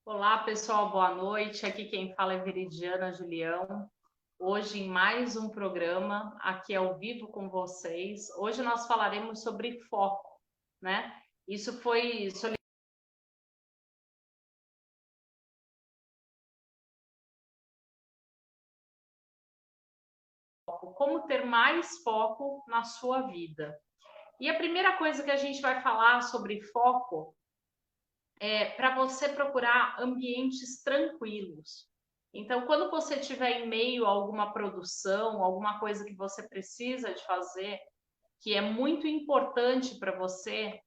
Olá, pessoal, boa noite. Aqui quem fala é Veridiana Julião. Hoje, em mais um programa, aqui ao vivo com vocês. Hoje nós falaremos sobre foco, né? Isso foi como ter mais foco na sua vida. E a primeira coisa que a gente vai falar sobre foco é para você procurar ambientes tranquilos. Então, quando você estiver em meio a alguma produção, alguma coisa que você precisa de fazer, que é muito importante para você,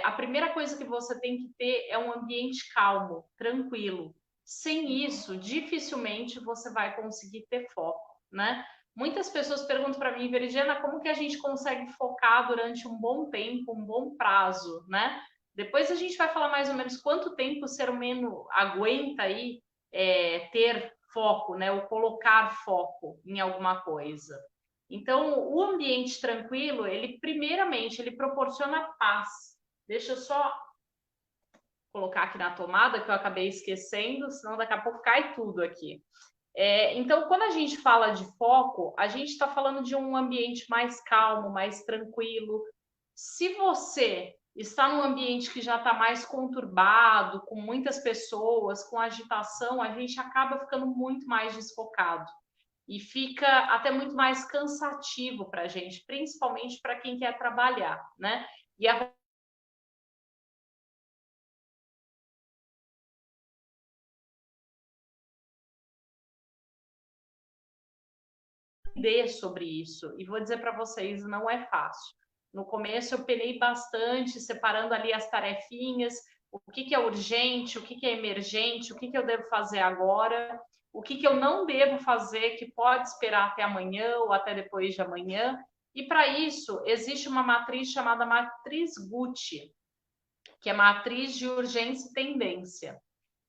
a primeira coisa que você tem que ter é um ambiente calmo, tranquilo. Sem isso, dificilmente você vai conseguir ter foco, né? Muitas pessoas perguntam para mim, Veridiana, como que a gente consegue focar durante um bom tempo, um bom prazo, né? Depois a gente vai falar mais ou menos quanto tempo o ser humano aguenta aí ter foco, né? Ou colocar foco em alguma coisa. Então, o ambiente tranquilo, ele primeiramente, ele proporciona paz. Deixa eu só colocar aqui na tomada, que eu acabei esquecendo, senão daqui a pouco cai tudo aqui. Então, quando a gente fala de foco, a gente está falando de um ambiente mais calmo, mais tranquilo. Se você está num ambiente que já está mais conturbado, com muitas pessoas, com agitação, a gente acaba ficando muito mais desfocado e fica até muito mais cansativo para a gente, principalmente para quem quer trabalhar, né? E aprender sobre isso. E vou dizer para vocês, não é fácil. No começo eu penei bastante, separando ali as tarefinhas, o que é urgente, o que é emergente, o que eu devo fazer agora, o que eu não devo fazer, que pode esperar até amanhã ou até depois de amanhã. E para isso, existe uma matriz chamada matriz Gucci, que é matriz de urgência e tendência.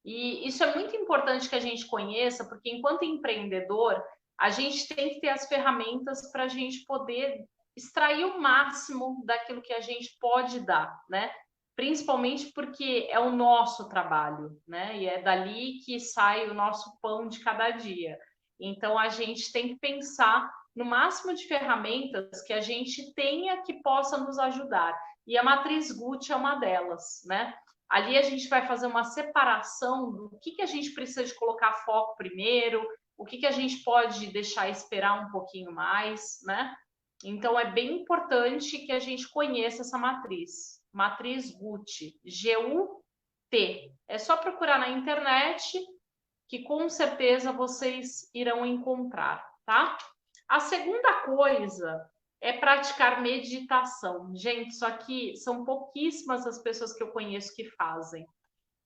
E isso é muito importante que a gente conheça, porque enquanto empreendedor, a gente tem que ter as ferramentas para a gente poder extrair o máximo daquilo que a gente pode dar, né? Principalmente porque é o nosso trabalho, né? E é dali que sai o nosso pão de cada dia. Então a gente tem que pensar no máximo de ferramentas que a gente tenha que possa nos ajudar. E a matriz Gucci é uma delas, né? Ali a gente vai fazer uma separação do que a gente precisa de colocar foco primeiro, o que a gente pode deixar esperar um pouquinho mais, né? Então é bem importante que a gente conheça essa matriz. Matriz Gucci, G-U-T. É só procurar na internet que com certeza vocês irão encontrar, tá? A segunda coisa é praticar meditação. Gente, isso aqui são pouquíssimas as pessoas que eu conheço que fazem.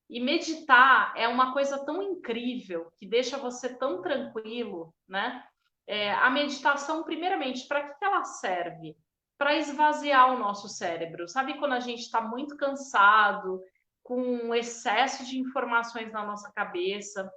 E meditar é uma coisa tão incrível que deixa você tão tranquilo, né? A meditação, primeiramente, para que ela serve? Para esvaziar o nosso cérebro. Sabe quando a gente está muito cansado, com um excesso de informações na nossa cabeça?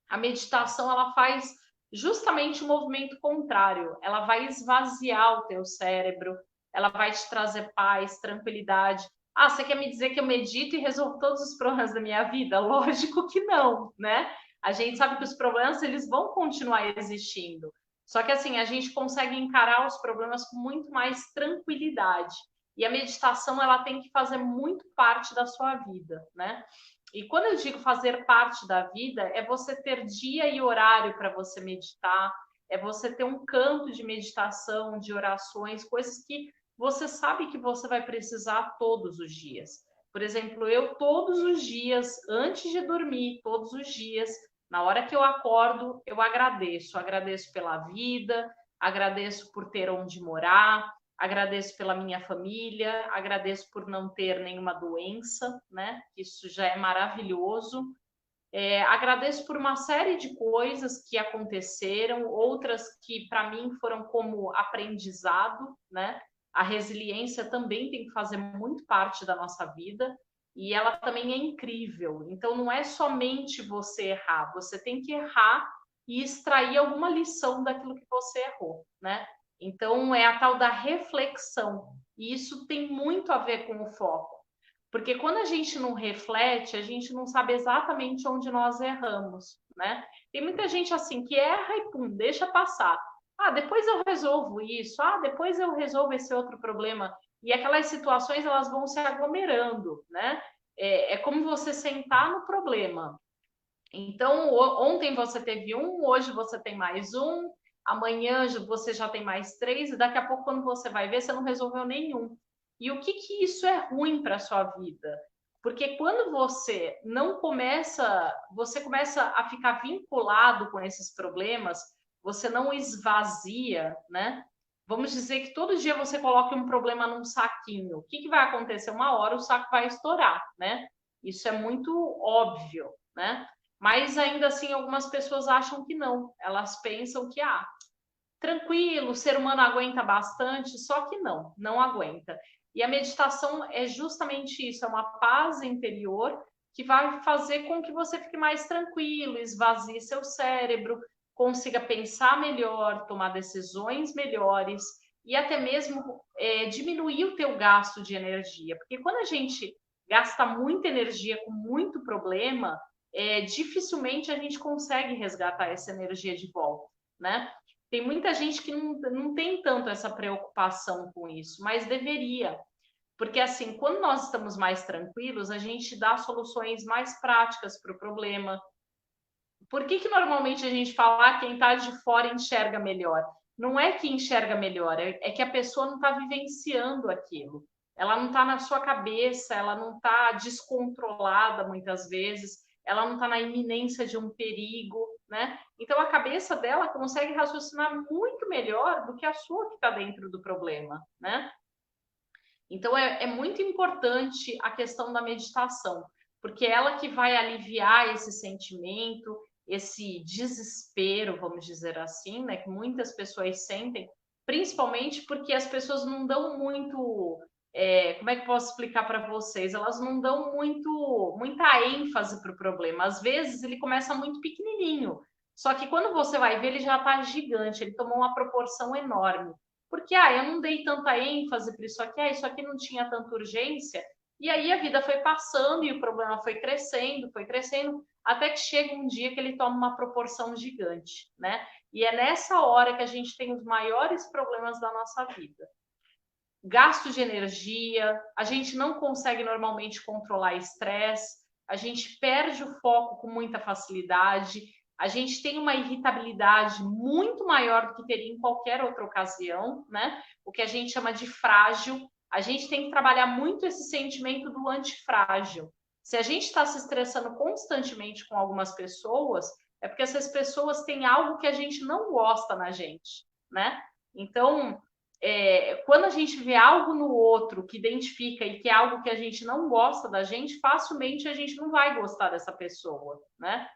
A meditação ela faz justamente o movimento contrário. Ela vai esvaziar o teu cérebro, ela vai te trazer paz, tranquilidade. Ah, você quer me dizer que eu medito e resolvo todos os problemas da minha vida? Lógico que não, né? A gente sabe que os problemas eles vão continuar existindo. Só que assim, a gente consegue encarar os problemas com muito mais tranquilidade. E a meditação ela tem que fazer muito parte da sua vida, né? E quando eu digo fazer parte da vida, é você ter dia e horário para você meditar, é você ter um canto de meditação, de orações, coisas que você sabe que você vai precisar todos os dias. Por exemplo, eu todos os dias, antes de dormir, todos os dias, na hora que eu acordo, eu agradeço. Agradeço pela vida, agradeço por ter onde morar, agradeço pela minha família, agradeço por não ter nenhuma doença, né? Isso já é maravilhoso. Agradeço por uma série de coisas que aconteceram, outras que para mim foram como aprendizado, né? A resiliência também tem que fazer muito parte da nossa vida e ela também é incrível. Então não é somente você errar, você tem que errar e extrair alguma lição daquilo que você errou, né? Então é a tal da reflexão. E isso tem muito a ver com o foco. Porque quando a gente não reflete, a gente não sabe exatamente onde nós erramos, né? Tem muita gente assim que erra e pum, deixa passar. Ah, depois eu resolvo isso. Ah, depois eu resolvo esse outro problema. E aquelas situações elas vão se aglomerando, né? É como você sentar no problema. Então, ontem você teve um, hoje você tem mais um, amanhã você já tem mais três, e daqui a pouco, quando você vai ver, você não resolveu nenhum. E o que que isso é ruim para a sua vida? Porque quando você não começa, você começa a ficar vinculado com esses problemas, você não esvazia, né? Vamos dizer que todo dia você coloque um problema num saquinho. O que que vai acontecer? Uma hora o saco vai estourar, né? Isso é muito óbvio, né? Mas ainda assim, algumas pessoas acham que não. Elas pensam que, tranquilo, o ser humano aguenta bastante, só que não, não aguenta. E a meditação é justamente isso, é uma paz interior que vai fazer com que você fique mais tranquilo, esvazie seu cérebro, consiga pensar melhor, tomar decisões melhores e até mesmo diminuir o teu gasto de energia. Porque quando a gente gasta muita energia com muito problema, dificilmente a gente consegue resgatar essa energia de volta, né? Tem muita gente que não tem tanto essa preocupação com isso, mas deveria. Porque, assim, quando nós estamos mais tranquilos, a gente dá soluções mais práticas para o problema. Por que que normalmente a gente fala quem está de fora enxerga melhor? Não é que enxerga melhor, é que a pessoa não está vivenciando aquilo. Ela não está na sua cabeça, ela não está descontrolada muitas vezes, ela não está na iminência de um perigo, né? Então a cabeça dela consegue raciocinar muito melhor do que a sua que está dentro do problema, né? Então é muito importante a questão da meditação, porque é ela que vai aliviar esse sentimento, esse desespero, vamos dizer assim, né, que muitas pessoas sentem, principalmente porque as pessoas não dão muito, como é que eu posso explicar para vocês? Elas não dão muita ênfase para o problema. Às vezes ele começa muito pequenininho, só que quando você vai ver ele já está gigante, ele tomou uma proporção enorme. Porque eu não dei tanta ênfase para isso aqui não tinha tanta urgência. E aí a vida foi passando e o problema foi crescendo, até que chega um dia que ele toma uma proporção gigante, né? E é nessa hora que a gente tem os maiores problemas da nossa vida. Gasto de energia, a gente não consegue normalmente controlar estresse, a gente perde o foco com muita facilidade, a gente tem uma irritabilidade muito maior do que teria em qualquer outra ocasião, né? O que a gente chama de frágil. A gente tem que trabalhar muito esse sentimento do antifrágil. Se a gente está se estressando constantemente com algumas pessoas, é porque essas pessoas têm algo que a gente não gosta na gente, né? Então, quando a gente vê algo no outro que identifica e que é algo que a gente não gosta da gente, facilmente a gente não vai gostar dessa pessoa, né?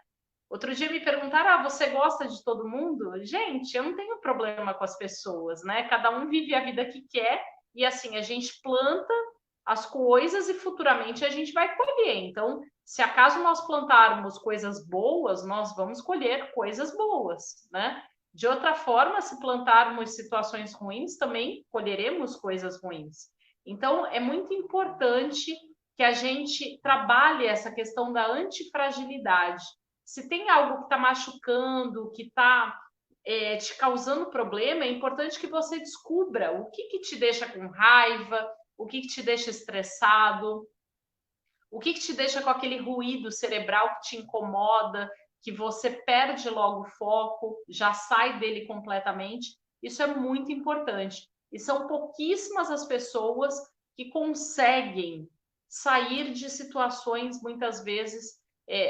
Outro dia me perguntaram: você gosta de todo mundo? Gente, eu não tenho problema com as pessoas, né? Cada um vive a vida que quer e assim a gente planta as coisas e futuramente a gente vai colher. Então, se acaso nós plantarmos coisas boas, nós vamos colher coisas boas, né? De outra forma, se plantarmos situações ruins, também colheremos coisas ruins. Então, é muito importante que a gente trabalhe essa questão da antifragilidade. Se tem algo que está machucando, que está te causando problema, é importante que você descubra o que te deixa com raiva, o que te deixa estressado, o que te deixa com aquele ruído cerebral que te incomoda, que você perde logo o foco, já sai dele completamente. Isso é muito importante. E são pouquíssimas as pessoas que conseguem sair de situações, muitas vezes,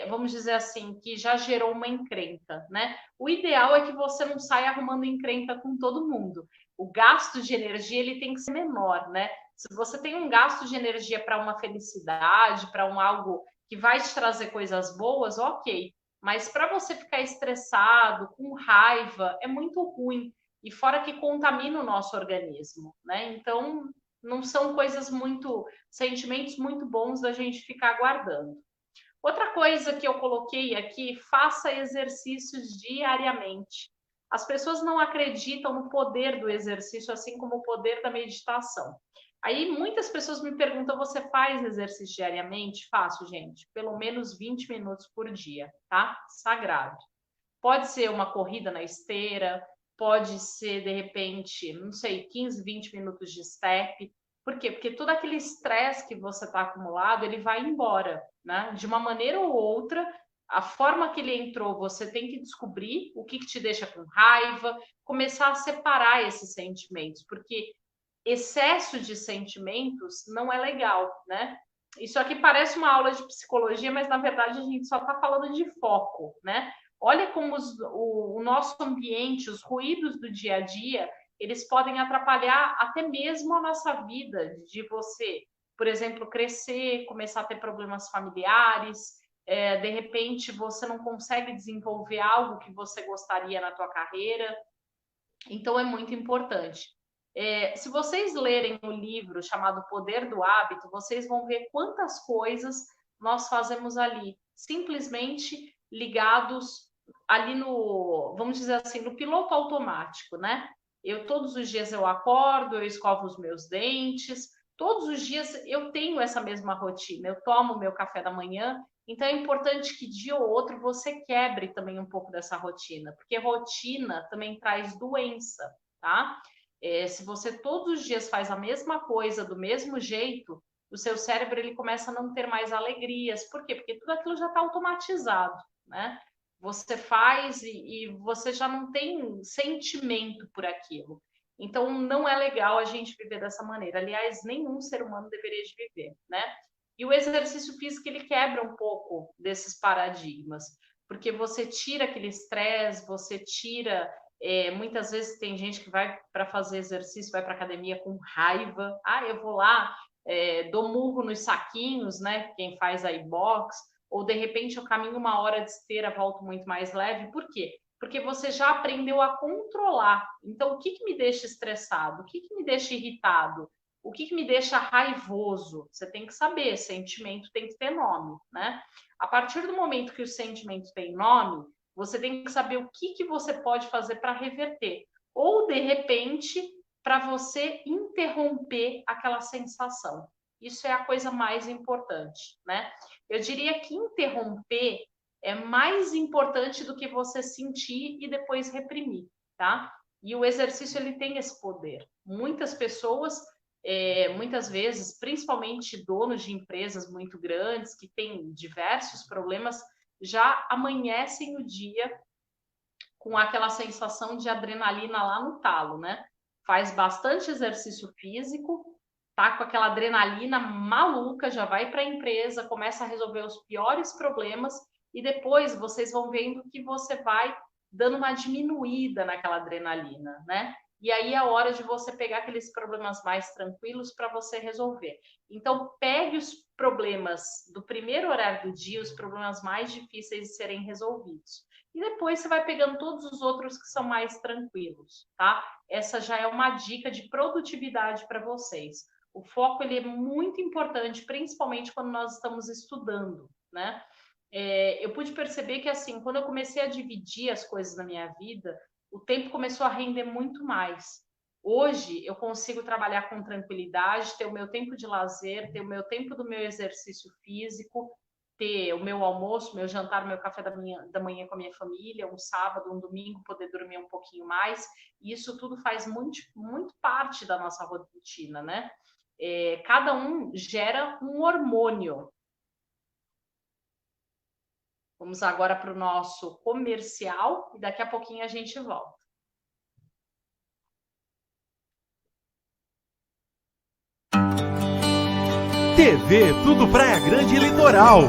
vamos dizer assim, que já gerou uma encrenca, né? O ideal é que você não saia arrumando encrenca com todo mundo. O gasto de energia ele tem que ser menor, né? Se você tem um gasto de energia para uma felicidade, para algo que vai te trazer coisas boas, ok. Mas para você ficar estressado, com raiva, é muito ruim. E fora que contamina o nosso organismo, né? Então, não são sentimentos muito bons da gente ficar guardando. Outra coisa que eu coloquei aqui, faça exercícios diariamente. As pessoas não acreditam no poder do exercício, assim como o poder da meditação. Aí muitas pessoas me perguntam, você faz exercício diariamente? Faço, gente, pelo menos 20 minutos por dia, tá? Sagrado. Pode ser uma corrida na esteira, pode ser, de repente, não sei, 15, 20 minutos de step. Por quê? Porque todo aquele estresse que você está acumulado, ele vai embora, né? De uma maneira ou outra, a forma que ele entrou, você tem que descobrir o que te deixa com raiva, começar a separar esses sentimentos, porque excesso de sentimentos não é legal, né? Isso aqui parece uma aula de psicologia, mas na verdade a gente só está falando de foco, né? Olha como o nosso ambiente, os ruídos do dia a dia, eles podem atrapalhar até mesmo a nossa vida, de você, por exemplo, crescer, começar a ter problemas familiares, de repente você não consegue desenvolver algo que você gostaria na tua carreira. Então é muito importante. Se vocês lerem o livro chamado Poder do Hábito, vocês vão ver quantas coisas nós fazemos ali, simplesmente ligados ali no, vamos dizer assim, no piloto automático, né? Todos os dias eu acordo, eu escovo os meus dentes, todos os dias eu tenho essa mesma rotina, eu tomo meu café da manhã, então é importante que dia ou outro você quebre também um pouco dessa rotina, porque rotina também traz doença, tá? Se você todos os dias faz a mesma coisa do mesmo jeito, o seu cérebro ele começa a não ter mais alegrias. Por quê? Porque tudo aquilo já está automatizado, né? Você faz e você já não tem sentimento por aquilo. Então, não é legal a gente viver dessa maneira. Aliás, nenhum ser humano deveria de viver, né? E o exercício físico, ele quebra um pouco desses paradigmas, porque você tira aquele estresse, você tira... muitas vezes tem gente que vai para fazer exercício, vai para academia com raiva. Eu vou lá, dou murro nos saquinhos, né? Quem faz aí box, ou de repente eu caminho uma hora de esteira, volto muito mais leve. Por quê? Porque você já aprendeu a controlar. Então, o que me deixa estressado? O que me deixa irritado? O que me deixa raivoso? Você tem que saber, sentimento tem que ter nome, né? A partir do momento que o sentimento tem nome, você tem que saber o que você pode fazer para reverter. Ou, de repente, para você interromper aquela sensação. Isso é a coisa mais importante, né? Eu diria que interromper é mais importante do que você sentir e depois reprimir, tá? E o exercício, ele tem esse poder. Muitas pessoas, muitas vezes, principalmente donos de empresas muito grandes, que têm diversos problemas, já amanhecem o dia com aquela sensação de adrenalina lá no talo, né? Faz bastante exercício físico, tá com aquela adrenalina maluca, já vai para a empresa, começa a resolver os piores problemas e depois vocês vão vendo que você vai dando uma diminuída naquela adrenalina, né? E aí é hora de você pegar aqueles problemas mais tranquilos para você resolver. Então, pegue os problemas do primeiro horário do dia, os problemas mais difíceis de serem resolvidos. E depois você vai pegando todos os outros que são mais tranquilos, tá? Essa já é uma dica de produtividade para vocês. O foco, ele é muito importante, principalmente quando nós estamos estudando, né? Eu pude perceber que, assim, quando eu comecei a dividir as coisas na minha vida, o tempo começou a render muito mais. Hoje, eu consigo trabalhar com tranquilidade, ter o meu tempo de lazer, ter o meu tempo do meu exercício físico, ter o meu almoço, meu jantar, meu café da manhã com a minha família, um sábado, um domingo, poder dormir um pouquinho mais. E isso tudo faz muito, muito parte da nossa rotina, né? Cada um gera um hormônio. Vamos agora para o nosso comercial e daqui a pouquinho a gente volta. TV Tudo Praia Grande Litoral.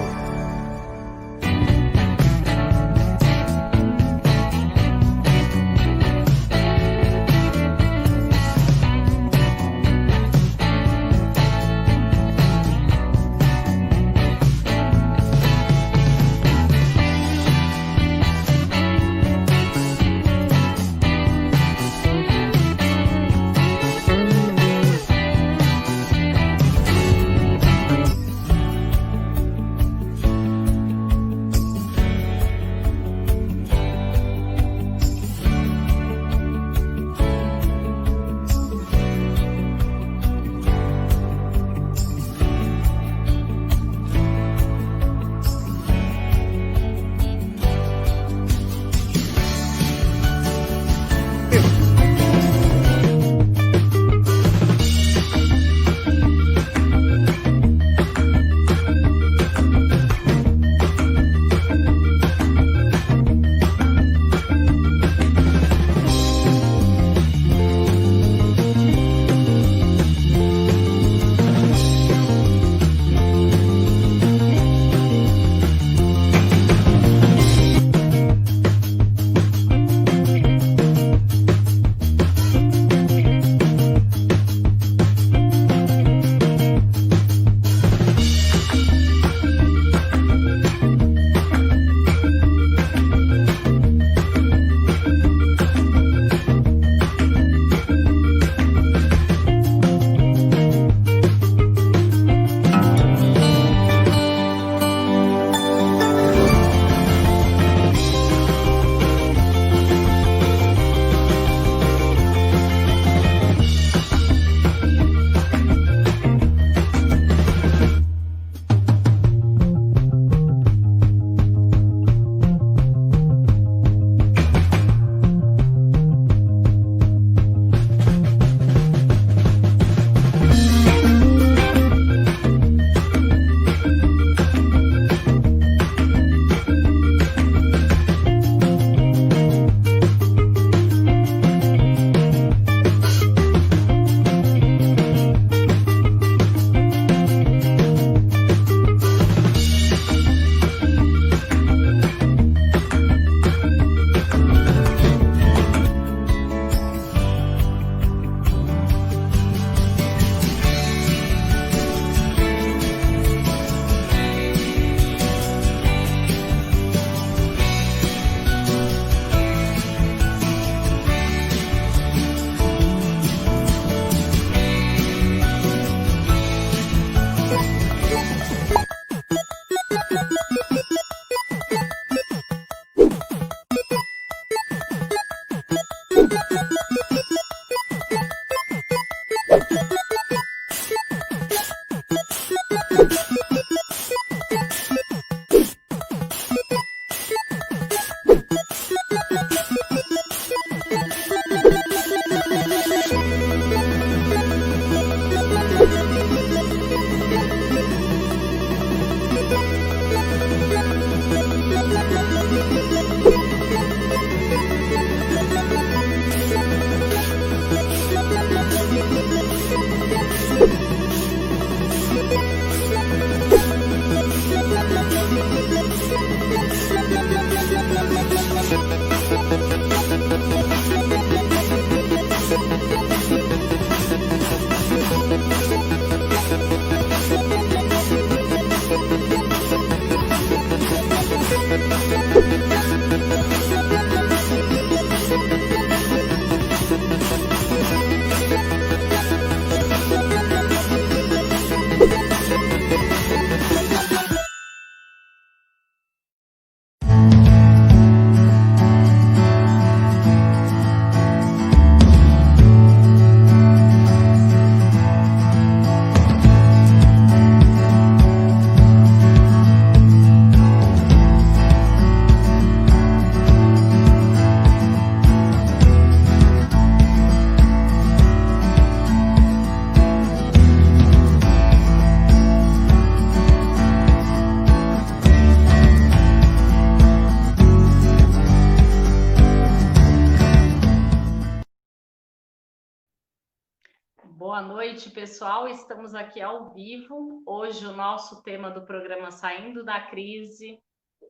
Boa noite, pessoal. Estamos aqui ao vivo. Hoje o nosso tema do programa Saindo da Crise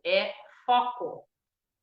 é foco.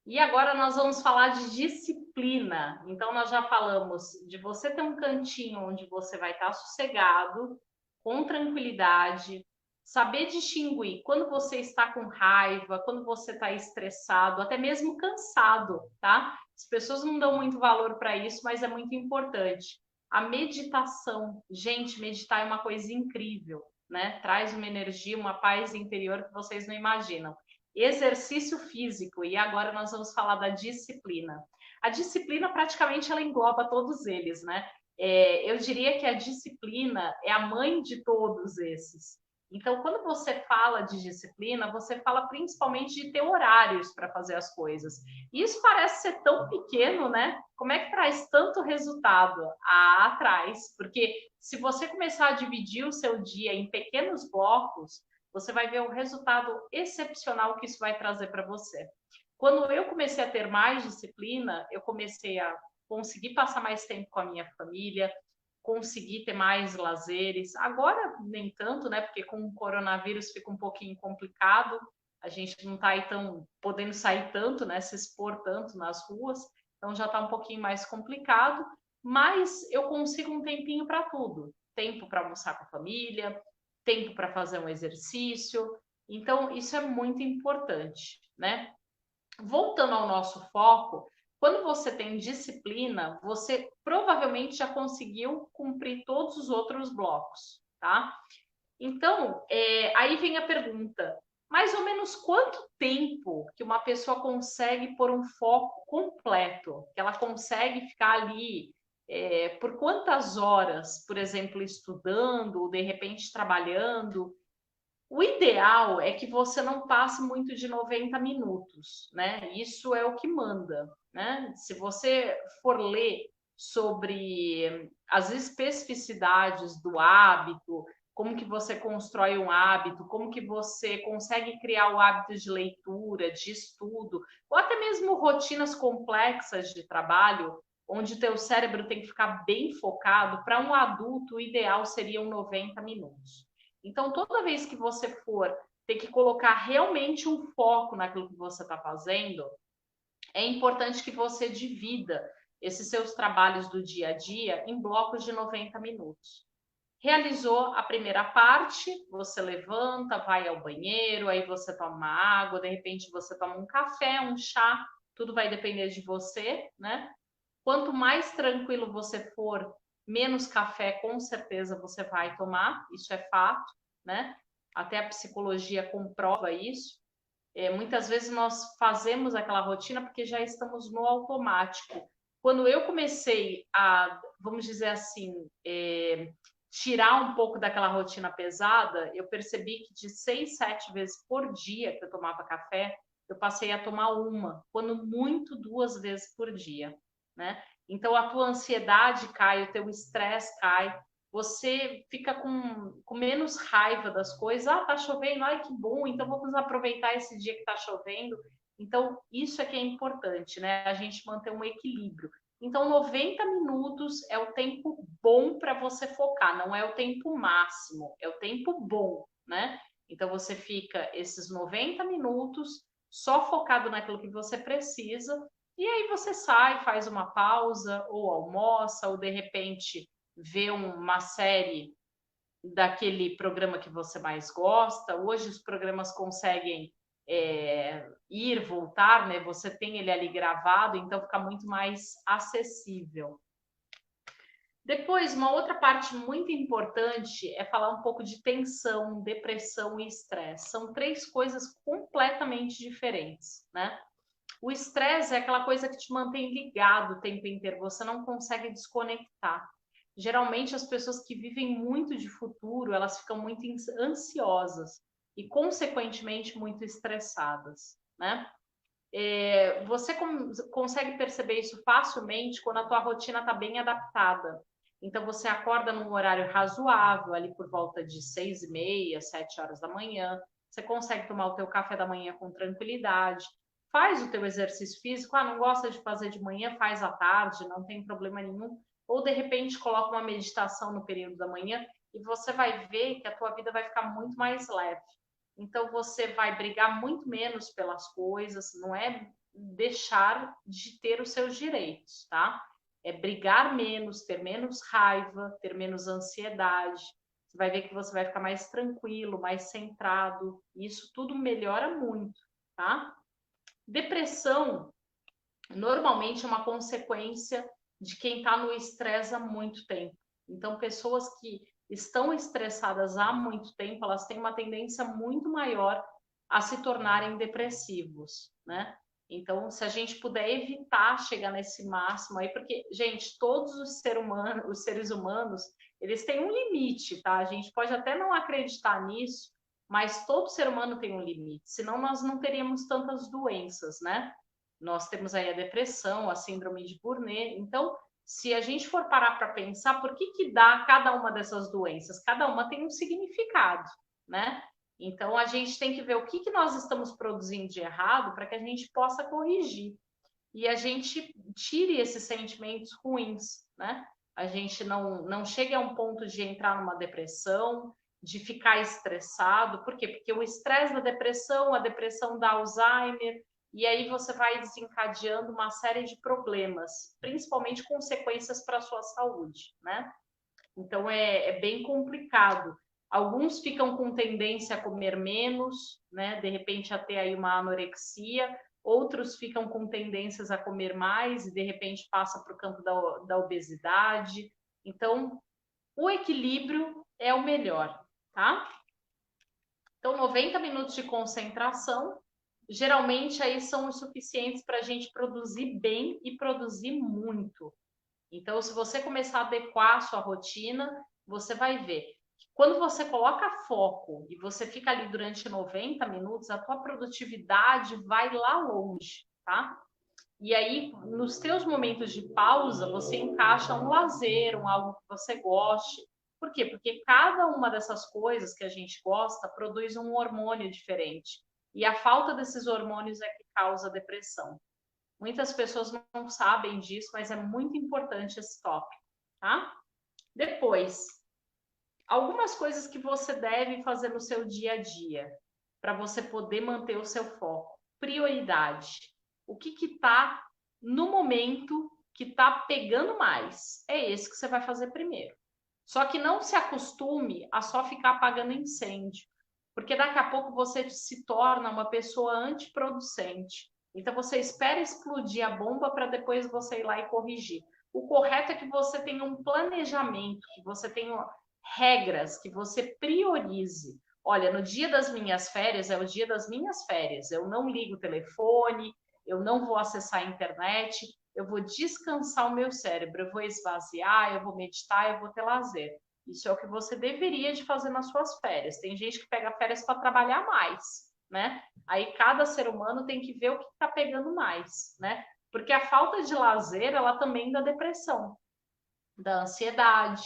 E agora nós vamos falar de disciplina. Então, nós já falamos de você ter um cantinho onde você vai estar sossegado, com tranquilidade, saber distinguir quando você está com raiva, quando você está estressado, até mesmo cansado, tá? As pessoas não dão muito valor para isso, mas é muito importante. A meditação, gente, meditar é uma coisa incrível, né? Traz uma energia, uma paz interior que vocês não imaginam. Exercício físico, e agora nós vamos falar da disciplina. A disciplina praticamente ela engloba todos eles, né? Eu diria que a disciplina é a mãe de todos esses. Então, quando você fala de disciplina, você fala principalmente de ter horários para fazer as coisas. E isso parece ser tão pequeno, né? Como é que traz tanto resultado? Ah, traz, porque se você começar a dividir o seu dia em pequenos blocos, você vai ver o resultado excepcional que isso vai trazer para você. Quando eu comecei a ter mais disciplina, eu comecei a conseguir passar mais tempo com a minha família, conseguir ter mais lazeres. Agora, nem tanto, né? Porque com o coronavírus fica um pouquinho complicado. A gente não está aí tão podendo sair tanto, né? Se expor tanto nas ruas. Então já está um pouquinho mais complicado. Mas eu consigo um tempinho para tudo. Tempo para almoçar com a família, tempo para fazer um exercício. Então, isso é muito importante, né? Voltando ao nosso foco, quando você tem disciplina, você provavelmente já conseguiu cumprir todos os outros blocos, tá? Então, aí vem a pergunta: mais ou menos quanto tempo que uma pessoa consegue pôr um foco completo? Que ela consegue ficar ali por quantas horas, por exemplo, estudando, ou de repente trabalhando? O ideal é que você não passe muito de 90 minutos, né? Isso é o que manda, né? Se você for ler sobre as especificidades do hábito, como que você constrói um hábito, como que você consegue criar o hábito de leitura, de estudo, ou até mesmo rotinas complexas de trabalho, onde teu cérebro tem que ficar bem focado, para um adulto o ideal seriam 90 minutos. Então, toda vez que você for ter que colocar realmente um foco naquilo que você está fazendo, é importante que você divida esses seus trabalhos do dia a dia em blocos de 90 minutos. Realizou a primeira parte, você levanta, vai ao banheiro, aí você toma uma água, de repente você toma um café, um chá, tudo vai depender de você, né? Quanto mais tranquilo você for, menos café com certeza você vai tomar, isso é fato, né? Até a psicologia comprova isso. Muitas vezes nós fazemos aquela rotina porque já estamos no automático. Quando eu comecei a, vamos dizer assim, tirar um pouco daquela rotina pesada, eu percebi que de 6, 7 vezes por dia que eu tomava café, eu passei a tomar uma, quando muito 2 vezes por dia, né? Então a tua ansiedade cai, o teu estresse cai, você fica com menos raiva das coisas. Ah, tá chovendo, ai que bom, então vamos aproveitar esse dia que tá chovendo. Então, isso é que é importante, né? A gente manter um equilíbrio. Então, 90 minutos é o tempo bom para você focar, não é o tempo máximo, é o tempo bom, né? Então, você fica esses 90 minutos só focado naquilo que você precisa, e aí você sai, faz uma pausa, ou almoça, ou de repente vê uma série daquele programa que você mais gosta. Hoje os programas conseguem ir, voltar, né? Você tem ele ali gravado, então fica muito mais acessível. Depois, uma outra parte muito importante é falar um pouco de tensão, depressão e estresse. São 3 coisas completamente diferentes, né? O estresse é aquela coisa que te mantém ligado o tempo inteiro, você não consegue desconectar. Geralmente as pessoas que vivem muito de futuro, elas ficam muito ansiosas e consequentemente muito estressadas, né? Você consegue perceber isso facilmente quando a tua rotina está bem adaptada. Então você acorda num horário razoável, ali por volta de 6h30, 7 horas da manhã. Você consegue tomar o teu café da manhã com tranquilidade. Faz o teu exercício físico. Ah, não gosta de fazer de manhã, faz à tarde, não tem problema nenhum. ou de repente coloca uma meditação no período da manhã e você vai ver que a tua vida vai ficar muito mais leve. Então você vai brigar muito menos pelas coisas, não é deixar de ter os seus direitos, tá? É brigar menos, ter menos raiva, ter menos ansiedade. Você vai ver que você vai ficar mais tranquilo, mais centrado. Isso tudo melhora muito, tá? Depressão normalmente é uma consequência de quem está no estresse há muito tempo. Então, pessoas que estão estressadas há muito tempo, elas têm uma tendência muito maior a se tornarem depressivos, né? Então, se a gente puder evitar chegar nesse máximo aí, porque, gente, todos os seres humanos, eles têm um limite, tá? A gente pode até não acreditar nisso, mas todo ser humano tem um limite, senão nós não teríamos tantas doenças, né? Nós temos aí a depressão, a síndrome de Burnet. Então, se a gente for parar para pensar, por que dá cada uma dessas doenças? Cada uma tem um significado, né? Então, a gente tem que ver o que nós estamos produzindo de errado para que a gente possa corrigir. E a gente tire esses sentimentos ruins, né? A gente não chegue a um ponto de entrar numa depressão, de ficar estressado. Por quê? Porque o estresse da depressão, a depressão da Alzheimer, e aí você vai desencadeando uma série de problemas, principalmente consequências para a sua saúde, né? Então é bem complicado. Alguns ficam com tendência a comer menos, né? De repente a ter aí uma anorexia, outros ficam com tendências a comer mais e de repente passa para o campo da obesidade. Então, o equilíbrio é o melhor, tá? Então, 90 minutos de concentração, geralmente aí são os suficientes para a gente produzir bem e produzir muito. Então, se você começar a adequar a sua rotina, você vai ver. Quando você coloca foco e você fica ali durante 90 minutos, a tua produtividade vai lá longe, tá? E aí, nos teus momentos de pausa, você encaixa um lazer, algo que você goste. Por quê? Porque cada uma dessas coisas que a gente gosta produz um hormônio diferente. E a falta desses hormônios é que causa depressão. Muitas pessoas não sabem disso, mas é muito importante esse tópico, tá? Depois, algumas coisas que você deve fazer no seu dia a dia para você poder manter o seu foco. Prioridade. O que está no momento que está pegando mais? É esse que você vai fazer primeiro. Só que não se acostume a só ficar apagando incêndio, porque daqui a pouco você se torna uma pessoa antiproducente. Então você espera explodir a bomba para depois você ir lá e corrigir. O correto é que você tenha um planejamento, que você tenha regras, que você priorize. Olha, no dia das minhas férias é o dia das minhas férias. Eu não ligo o telefone, eu não vou acessar a internet, eu vou descansar o meu cérebro, eu vou esvaziar, eu vou meditar, eu vou ter lazer. Isso é o que você deveria de fazer nas suas férias. Tem gente que pega férias para trabalhar mais, né? Aí cada ser humano tem que ver o que está pegando mais, né? Porque a falta de lazer, ela também dá depressão, dá ansiedade.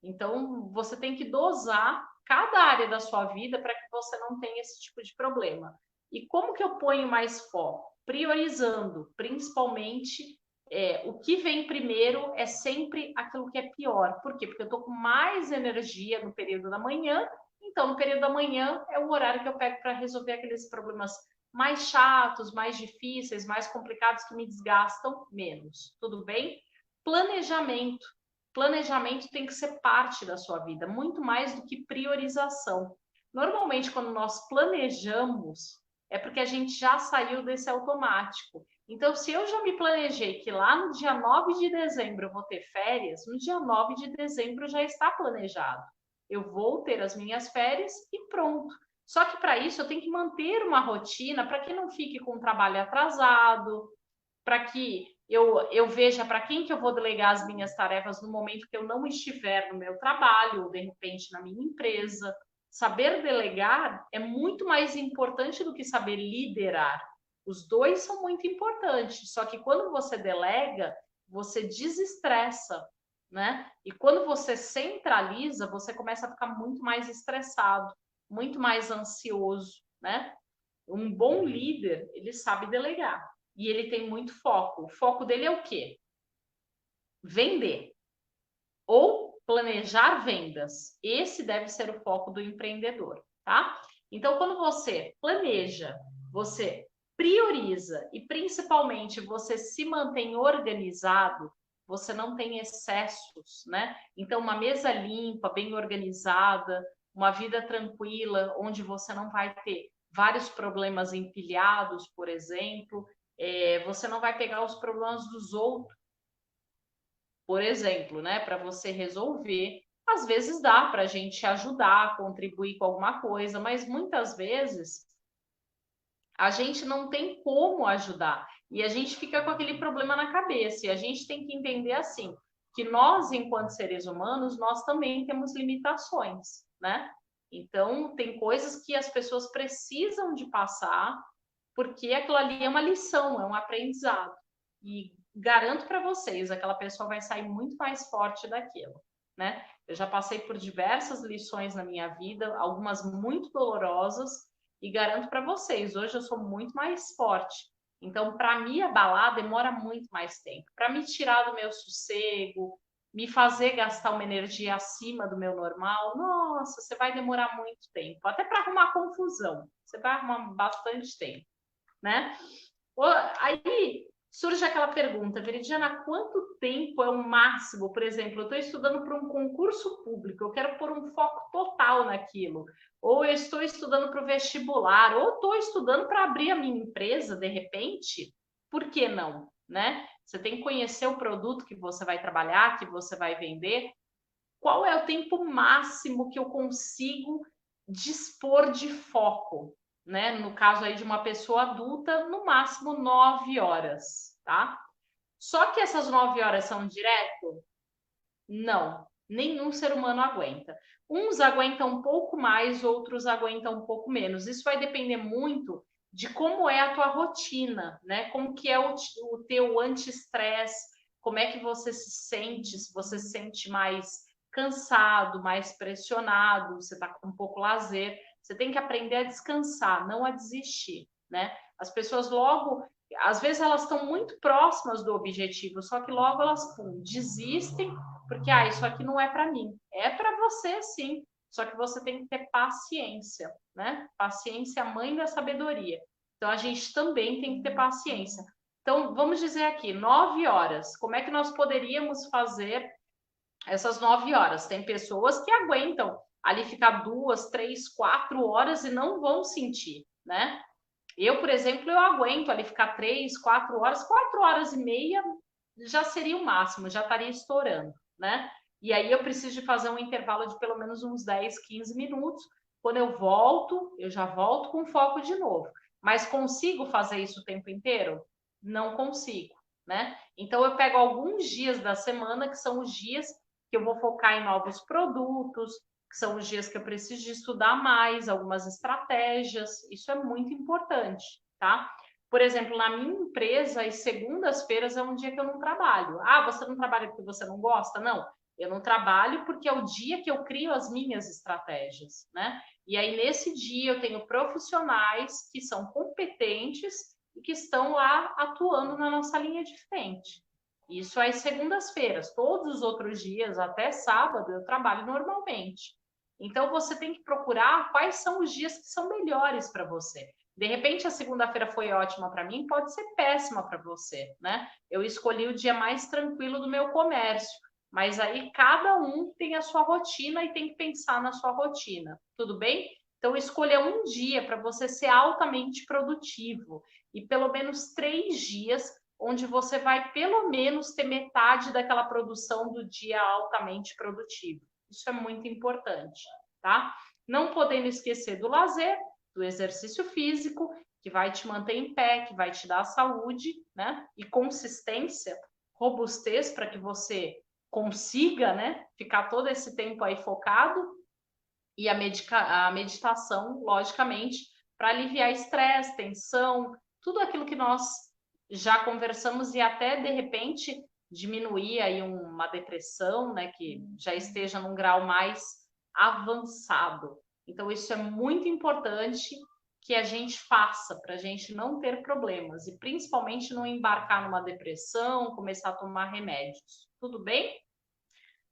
Então, você tem que dosar cada área da sua vida para que você não tenha esse tipo de problema. E como que eu ponho mais foco? Priorizando, principalmente o que vem primeiro é sempre aquilo que é pior. Por quê? Porque eu estou com mais energia no período da manhã, então no período da manhã é o horário que eu pego para resolver aqueles problemas mais chatos, mais difíceis, mais complicados, que me desgastam menos. Tudo bem? Planejamento. Planejamento tem que ser parte da sua vida, muito mais do que priorização. Normalmente, quando nós planejamos, é porque a gente já saiu desse automático. Então, se eu já me planejei que lá no dia 9 de dezembro eu vou ter férias, no dia 9 de dezembro já está planejado. Eu vou ter as minhas férias e pronto. Só que para isso eu tenho que manter uma rotina para que não fique com o trabalho atrasado, para que eu veja para quem que eu vou delegar as minhas tarefas no momento que eu não estiver no meu trabalho, ou de repente na minha empresa. Saber delegar é muito mais importante do que saber liderar. Os dois são muito importantes, só que quando você delega, você desestressa, né? E quando você centraliza, você começa a ficar muito mais estressado, muito mais ansioso, né? Um bom líder, ele sabe delegar e ele tem muito foco. O foco dele é o quê? Vender. ou planejar vendas. Esse deve ser o foco do empreendedor, tá? Então, quando você planeja, você prioriza e principalmente você se mantém organizado, você não tem excessos, né? Então, uma mesa limpa, bem organizada, uma vida tranquila, onde você não vai ter vários problemas empilhados, por exemplo, você não vai pegar os problemas dos outros, por exemplo, né, para você resolver. Às vezes dá para a gente ajudar, contribuir com alguma coisa, mas muitas vezes a gente não tem como ajudar e a gente fica com aquele problema na cabeça. E a gente tem que entender assim, que nós, enquanto seres humanos, nós também temos limitações, né? Então, tem coisas que as pessoas precisam de passar, porque aquilo ali é uma lição, é um aprendizado. E garanto para vocês, aquela pessoa vai sair muito mais forte daquilo, né? Eu já passei por diversas lições na minha vida, algumas muito dolorosas, e garanto para vocês, hoje eu sou muito mais forte. Então, para me abalar, demora muito mais tempo. Para me tirar do meu sossego, me fazer gastar uma energia acima do meu normal, nossa, você vai demorar muito tempo. Até para arrumar confusão, você vai arrumar bastante tempo, né? Aí surge aquela pergunta, Veridiana, quanto tempo é o máximo? Por exemplo, eu estou estudando para um concurso público, eu quero pôr um foco total naquilo. Ou eu estou estudando para o vestibular, ou estou estudando para abrir a minha empresa, de repente, por que não? Né? Você tem que conhecer o produto que você vai trabalhar, que você vai vender. Qual é o tempo máximo que eu consigo dispor de foco, né? No caso aí de uma pessoa adulta, no máximo 9 horas, tá? Só que essas 9 horas são direto? Não, nenhum ser humano aguenta. Uns aguentam um pouco mais, outros aguentam um pouco menos. Isso vai depender muito de como é a tua rotina, né? Como que é o teu anti-estresse, como é que você se sente, se você se sente mais cansado, mais pressionado, você está com um pouco lazer. Você tem que aprender a descansar, não a desistir, né? As pessoas logo, às vezes elas estão muito próximas do objetivo, só que logo elas desistem porque isso aqui não é para mim. É para você, sim. Só que você tem que ter paciência, né? Paciência é a mãe da sabedoria. Então a gente também tem que ter paciência. Então vamos dizer aqui, 9 horas. Como é que nós poderíamos fazer essas 9 horas? Tem pessoas que aguentam ali ficar 2, 3, 4 horas e não vão sentir, né? Eu, por exemplo, eu aguento ali ficar 3, 4 horas, 4 horas e meia já seria o máximo, já estaria estourando, né? E aí eu preciso de fazer um intervalo de pelo menos uns 10, 15 minutos. Quando eu volto, eu já volto com foco de novo. Mas consigo fazer isso o tempo inteiro? Não consigo, né? Então eu pego alguns dias da semana, que são os dias que eu vou focar em novos produtos, que são os dias que eu preciso de estudar mais, algumas estratégias. Isso é muito importante, tá? Por exemplo, na minha empresa, as segundas-feiras é um dia que eu não trabalho. Ah, você não trabalha porque você não gosta? Não, eu não trabalho porque é o dia que eu crio as minhas estratégias, né? E aí, nesse dia, eu tenho profissionais que são competentes e que estão lá atuando na nossa linha de frente. Isso às segundas-feiras. Todos os outros dias, até sábado, eu trabalho normalmente. Então, você tem que procurar quais são os dias que são melhores para você. De repente, a segunda-feira foi ótima para mim, pode ser péssima para você, né? Eu escolhi o dia mais tranquilo do meu comércio, mas aí cada um tem a sua rotina e tem que pensar na sua rotina, tudo bem? Então, escolha um dia para você ser altamente produtivo e pelo menos 3 dias onde você vai pelo menos ter metade daquela produção do dia altamente produtivo. Isso é muito importante, tá? Não podendo esquecer do lazer, do exercício físico, que vai te manter em pé, que vai te dar saúde, né? E consistência, robustez para que você consiga, né, ficar todo esse tempo aí focado, e a meditação, logicamente, para aliviar estresse, tensão, tudo aquilo que nós já conversamos e até de repente diminuir aí uma depressão, né, que já esteja num grau mais avançado. Então isso é muito importante que a gente faça para a gente não ter problemas e principalmente não embarcar numa depressão, começar a tomar remédios. Tudo bem?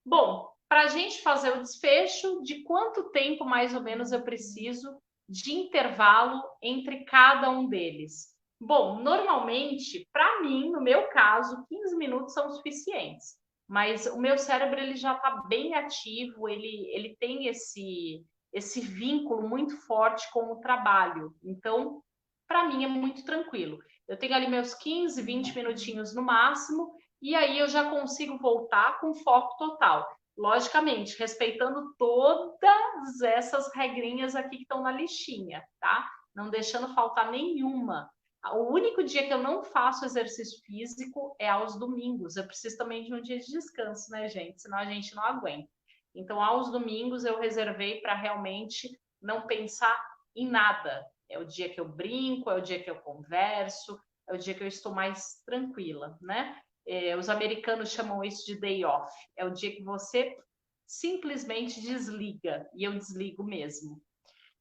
Bom, para a gente fazer o desfecho, de quanto tempo mais ou menos eu preciso de intervalo entre cada um deles? Bom, normalmente, para mim, no meu caso, 15 minutos são suficientes. Mas o meu cérebro ele já está bem ativo, ele tem esse vínculo muito forte com o trabalho. Então, para mim é muito tranquilo. Eu tenho ali meus 15, 20 minutinhos no máximo, e aí eu já consigo voltar com foco total. Logicamente, respeitando todas essas regrinhas aqui que estão na listinha, tá? Não deixando faltar nenhuma. O único dia que eu não faço exercício físico é aos domingos. Eu preciso também de um dia de descanso, né, gente? Senão a gente não aguenta. Então, aos domingos eu reservei para realmente não pensar em nada. É o dia que eu brinco, é o dia que eu converso, é o dia que eu estou mais tranquila, né? Os americanos chamam isso de day off. É o dia que você simplesmente desliga, e eu desligo mesmo.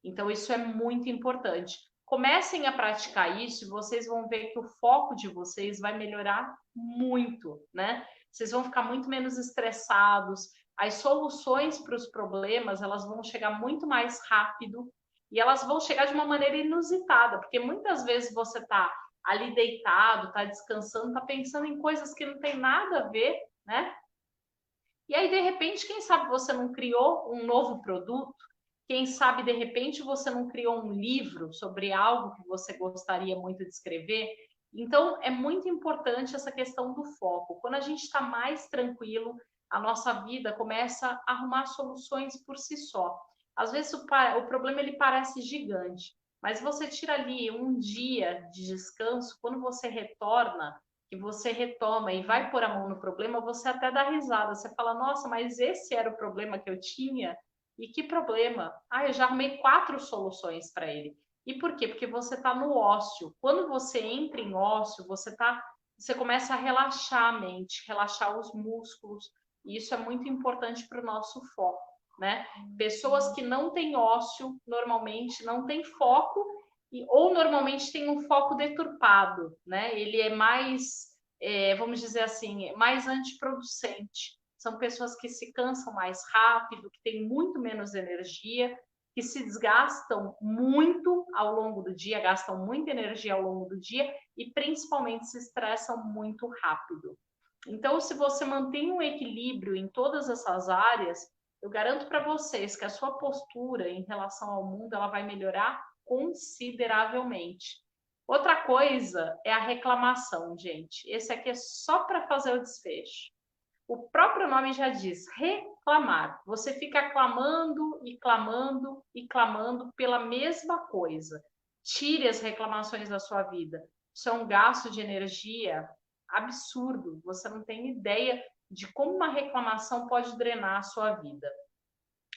Então, isso é muito importante. Comecem a praticar isso e vocês vão ver que o foco de vocês vai melhorar muito, né? Vocês vão ficar muito menos estressados, as soluções para os problemas, elas vão chegar muito mais rápido e elas vão chegar de uma maneira inusitada, porque muitas vezes você está ali deitado, está descansando, está pensando em coisas que não tem nada a ver, né? E aí, de repente, quem sabe você não criou um novo produto? Quem sabe, de repente, você não criou um livro sobre algo que você gostaria muito de escrever? Então, é muito importante essa questão do foco. Quando a gente está mais tranquilo, a nossa vida começa a arrumar soluções por si só. Às vezes o problema ele parece gigante, mas você tira ali um dia de descanso, quando você retorna, que você retoma e vai pôr a mão no problema, você até dá risada. Você fala, nossa, mas esse era o problema que eu tinha? E que problema? Ah, eu já arrumei 4 soluções para ele. E por quê? Porque você está no ócio. Quando você entra em ócio, você começa a relaxar a mente, relaxar os músculos. E isso é muito importante para o nosso foco, né? Pessoas que não têm ócio, normalmente não têm foco ou normalmente tem um foco deturpado, né? Ele é mais, vamos dizer assim, mais antiproducente. São pessoas que se cansam mais rápido, que têm muito menos energia, que se desgastam muito ao longo do dia, gastam muita energia ao longo do dia e principalmente se estressam muito rápido. Então, se você mantém um equilíbrio em todas essas áreas, eu garanto para vocês que a sua postura em relação ao mundo ela vai melhorar consideravelmente. Outra coisa é a reclamação, gente. Esse aqui é só para fazer o desfecho. O próprio nome já diz, reclamar. Você fica clamando e clamando e clamando pela mesma coisa. Tire as reclamações da sua vida. Isso é um gasto de energia absurdo. Você não tem ideia de como uma reclamação pode drenar a sua vida.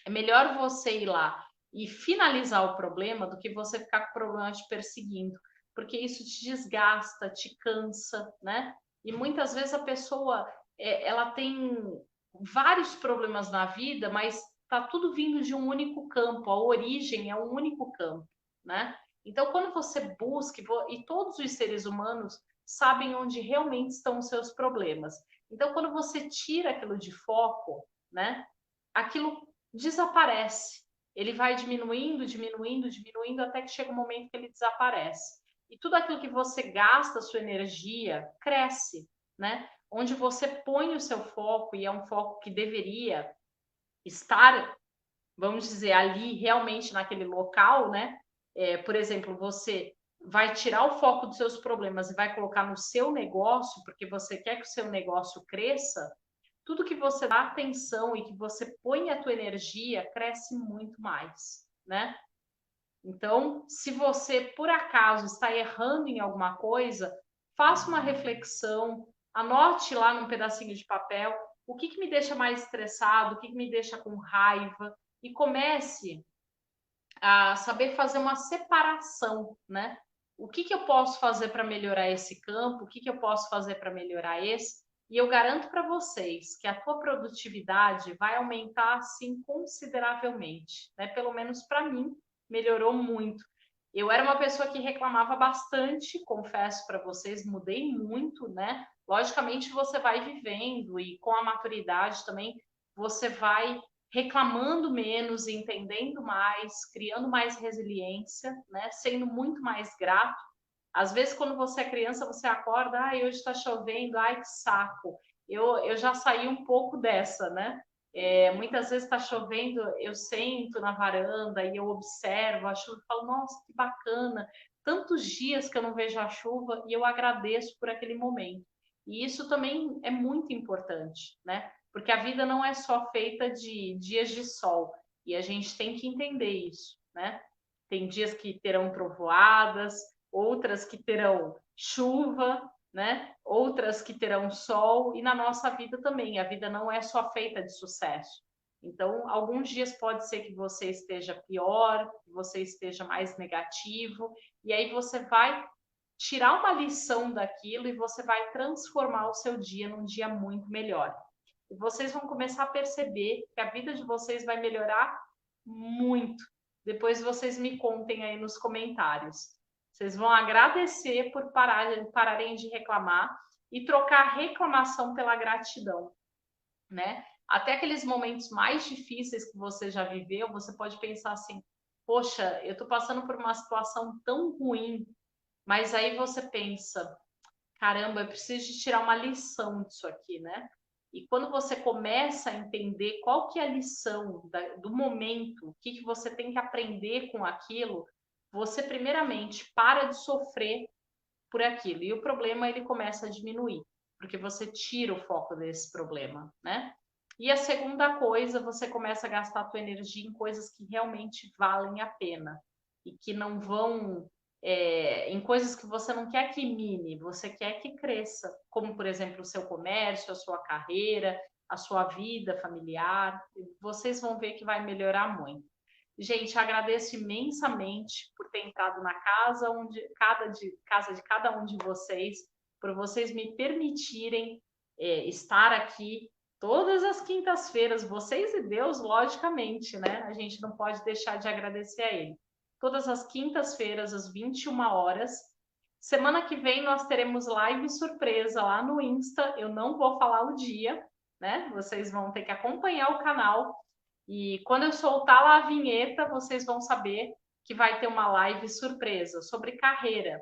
É melhor você ir lá e finalizar o problema do que você ficar com o problema te perseguindo, porque isso te desgasta, te cansa, né? E muitas vezes a pessoa ela tem vários problemas na vida, mas tá tudo vindo de um único campo, a origem é um único campo, né? Então, quando você busca, e todos os seres humanos sabem onde realmente estão os seus problemas. Então, quando você tira aquilo de foco, né? Aquilo desaparece. Ele vai diminuindo, diminuindo, diminuindo, até que chega um momento que ele desaparece. E tudo aquilo que você gasta a sua energia cresce, né? Onde você põe o seu foco, e é um foco que deveria estar, vamos dizer, ali realmente naquele local, né? Por exemplo, você vai tirar o foco dos seus problemas e vai colocar no seu negócio, porque você quer que o seu negócio cresça, tudo que você dá atenção e que você põe a tua energia cresce muito mais, né? Então, se você por acaso está errando em alguma coisa, faça uma reflexão, anote lá num pedacinho de papel o que me deixa mais estressado, o que me deixa com raiva e comece a saber fazer uma separação, né? O que eu posso fazer para melhorar esse campo? O que eu posso fazer para melhorar esse? E eu garanto para vocês que a tua produtividade vai aumentar assim consideravelmente, né? Pelo menos para mim, melhorou muito. Eu era uma pessoa que reclamava bastante, confesso para vocês, mudei muito, né? Logicamente você vai vivendo e com a maturidade também você vai reclamando menos, entendendo mais, criando mais resiliência, né? Sendo muito mais grato. Às vezes, quando você é criança, você acorda, ai, hoje está chovendo, ai, que saco. Eu já saí um pouco dessa, né? Muitas vezes está chovendo, eu sento na varanda e eu observo a chuva e falo, nossa, que bacana. Tantos dias que eu não vejo a chuva e eu agradeço por aquele momento. E isso também é muito importante, né? Porque a vida não é só feita de dias de sol. E a gente tem que entender isso, né? Tem dias que terão trovoadas, outras que terão chuva, né? Outras que terão sol, e na nossa vida também. A vida não é só feita de sucesso. Então, alguns dias pode ser que você esteja pior, que você esteja mais negativo, e aí você vai tirar uma lição daquilo e você vai transformar o seu dia num dia muito melhor. E vocês vão começar a perceber que a vida de vocês vai melhorar muito. Depois vocês me contem aí nos comentários. Vocês vão agradecer por pararem de reclamar e trocar reclamação pela gratidão, né? Até aqueles momentos mais difíceis que você já viveu, você pode pensar assim: poxa, eu tô passando por uma situação tão ruim, mas aí você pensa, caramba, eu preciso de tirar uma lição disso aqui, né? E quando você começa a entender qual que é a lição do momento, o que você tem que aprender com aquilo, você primeiramente para de sofrer por aquilo. E o problema ele começa a diminuir, porque você tira o foco desse problema, né? E a segunda coisa, você começa a gastar a tua energia em coisas que realmente valem a pena e que não vão em coisas que você não quer que mine, você quer que cresça, como por exemplo o seu comércio, a sua carreira, a sua vida familiar. Vocês vão ver que vai melhorar muito. Gente, agradeço imensamente por ter entrado na casa casa de cada um de vocês, por vocês me permitirem estar aqui todas as quintas-feiras, vocês e Deus, logicamente, né? A gente não pode deixar de agradecer a Ele. Todas as quintas-feiras, às 21 horas. Semana que vem nós teremos live surpresa lá no Insta. Eu não vou falar o dia, né? Vocês vão ter que acompanhar o canal. E quando eu soltar lá a vinheta, vocês vão saber que vai ter uma live surpresa sobre carreira.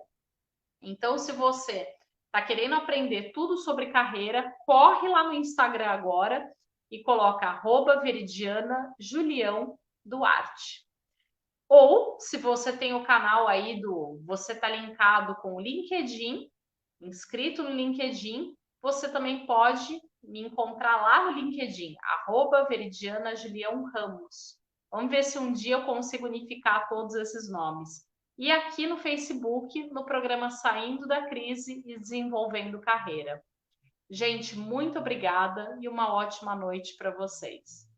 Então, se você está querendo aprender tudo sobre carreira, corre lá no Instagram agora e coloca @Veridiana Julião Duarte. Ou, se você tem o canal aí você está linkado com o LinkedIn, inscrito no LinkedIn, você também pode me encontrar lá no LinkedIn, @Veridiana Julião Ramos. Vamos ver se um dia eu consigo unificar todos esses nomes. E aqui no Facebook, no programa Saindo da Crise e Desenvolvendo Carreira. Gente, muito obrigada e uma ótima noite para vocês.